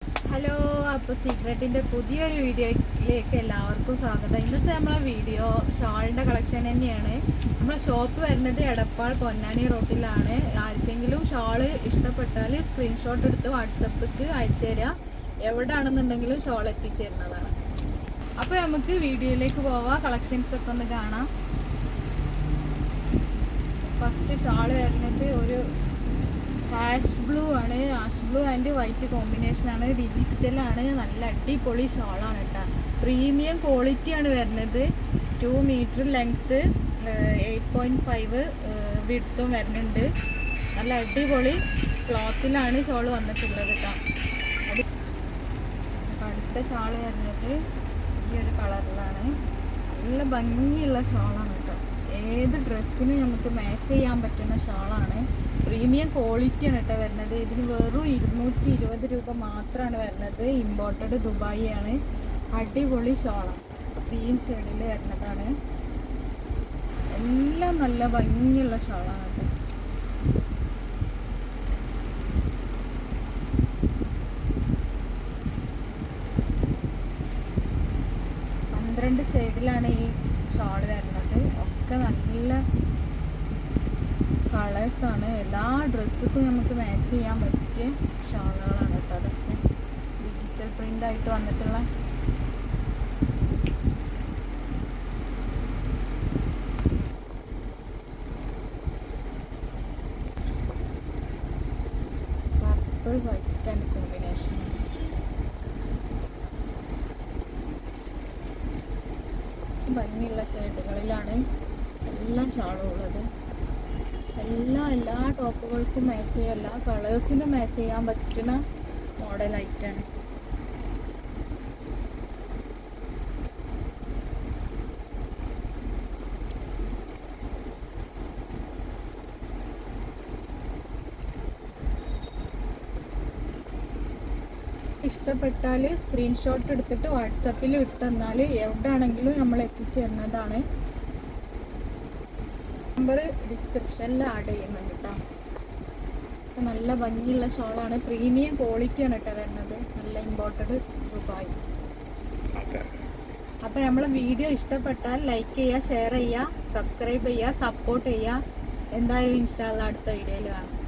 Hello, അപ്പോൾ സീക്രട്ടിൻ്റെ പുതിയൊരു വീഡിയോയിലേക്ക് എല്ലാവർക്കും സ്വാഗതം. ഇന്നത്തെ നമ്മളെ വീഡിയോ ഷാളിൻ്റെ കളക്ഷൻ തന്നെയാണ്. നമ്മളെ ഷോപ്പ് വരുന്നത് എടപ്പാൾ പൊന്നാനി റോട്ടിലാണ്. ആർക്കെങ്കിലും ഷാൾ ഇഷ്ടപ്പെട്ടാൽ സ്ക്രീൻഷോട്ട് എടുത്ത് വാട്സപ്പിക്ക് അയച്ചു തരിക. എവിടെയാണെന്നുണ്ടെങ്കിലും ഷാൾ എത്തിച്ചേരുന്നതാണ്. അപ്പോൾ നമുക്ക് വീഡിയോയിലേക്ക് പോവാം. കളക്ഷൻസൊക്കെ ഒന്ന് കാണാം. ഫസ്റ്റ് ഷാൾ വരുന്നത് ഒരു ആഷ് ബ്ലൂ ആണ്. ആഷ് ബ്ലൂ ആൻഡ് വൈറ്റ് കോമ്പിനേഷനാണ്. ഡിജിറ്റലാണ്. നല്ല അടിപൊളി ഷോളാണ് കേട്ടോ. പ്രീമിയം ക്വാളിറ്റിയാണ് വരുന്നത്. 2 മീറ്റർ ലെങ്ത്ത്, 8.5 വിഡ്ത്തും വരുന്നുണ്ട്. നല്ല അടിപൊളി ക്ലോത്തിലാണ് ഷോൾ വന്നിട്ടുള്ളത് കേട്ടോ. അടുത്ത ഷാൾ വരുന്നത് ഈ ഒരു കളറിലാണ്. നല്ല ഭംഗിയുള്ള ഷോളാണ് കേട്ടോ. ഏത് ഡ്രസ്സിനും നമുക്ക് മാച്ച് ചെയ്യാൻ പറ്റുന്ന ഷാളാണ്. പ്രീമിയം ക്വാളിറ്റിയാണ് കേട്ടോ വരുന്നത്. ഇതിന് വെറും 220 രൂപ മാത്രമാണ് വരുന്നത്. ഇമ്പോർട്ടഡ് ദുബായി ആണ്. അടിപൊളി ഷാളാണ്. ഗ്രീൻ ഷെയ്ഡിൽ വരുന്നതാണ്. എല്ലാം നല്ല ഭംഗിയുള്ള ഷാളാണ് കേട്ടോ. രണ്ട് ഷെയ്ഡിലാണ് ഈ ഷാൾ വരുന്നത്. ഒക്കെ നല്ല കളേഴ്സാണ്. എല്ലാ ഡ്രസ്സുക്കും നമുക്ക് മാച്ച് ചെയ്യാൻ പറ്റിയ ഷാളുകളാണ് കേട്ടോ. അതൊക്കെ ഡിജിറ്റൽ പ്രിൻ്റ് ആയിട്ട് വന്നിട്ടുള്ള പർപ്പിൾ വൈറ്റ് ആൻഡ് കോമ്പിനേഷൻ. ഭംഗിയുള്ള ഷെയ്ഡുകളിലാണ് എല്ലാ ഷാളും ഉള്ളത്. എല്ലാ ടോപ്പുകൾക്കും മാച്ച് ചെയ്യാൻ, എല്ലാ കളേഴ്സിനും മാച്ച് ചെയ്യാൻ പറ്റുന്ന മോഡലായിട്ടാണ്. ഇഷ്ടപ്പെട്ടാൽ സ്ക്രീൻഷോട്ട് എടുത്തിട്ട് വാട്സപ്പിൽ വിട്ടെന്നാൽ എവിടെയാണെങ്കിലും നമ്മൾ എത്തിച്ചു തരുന്നതാണ്. നമ്പർ ഡിസ്ക്രിപ്ഷനിൽ ആഡ് ചെയ്യുന്നുണ്ട് കേട്ടോ. നല്ല ഭംഗിയുള്ള ഷോളാണ്. പ്രീമിയം ക്വാളിറ്റിയാണ് കേട്ടോ വരുന്നത്. നല്ല ഇമ്പോർട്ടഡ് ദുബായ്. അപ്പോൾ നമ്മളെ വീഡിയോ ഇഷ്ടപ്പെട്ടാൽ ലൈക്ക് ചെയ്യുക, ഷെയർ ചെയ്യുക, സബ്സ്ക്രൈബ് ചെയ്യുക, സപ്പോർട്ട് ചെയ്യുക. എന്തായാലും ഇൻഷാ അല്ലാഹ് അടുത്ത വീഡിയോയിൽ കാണാം.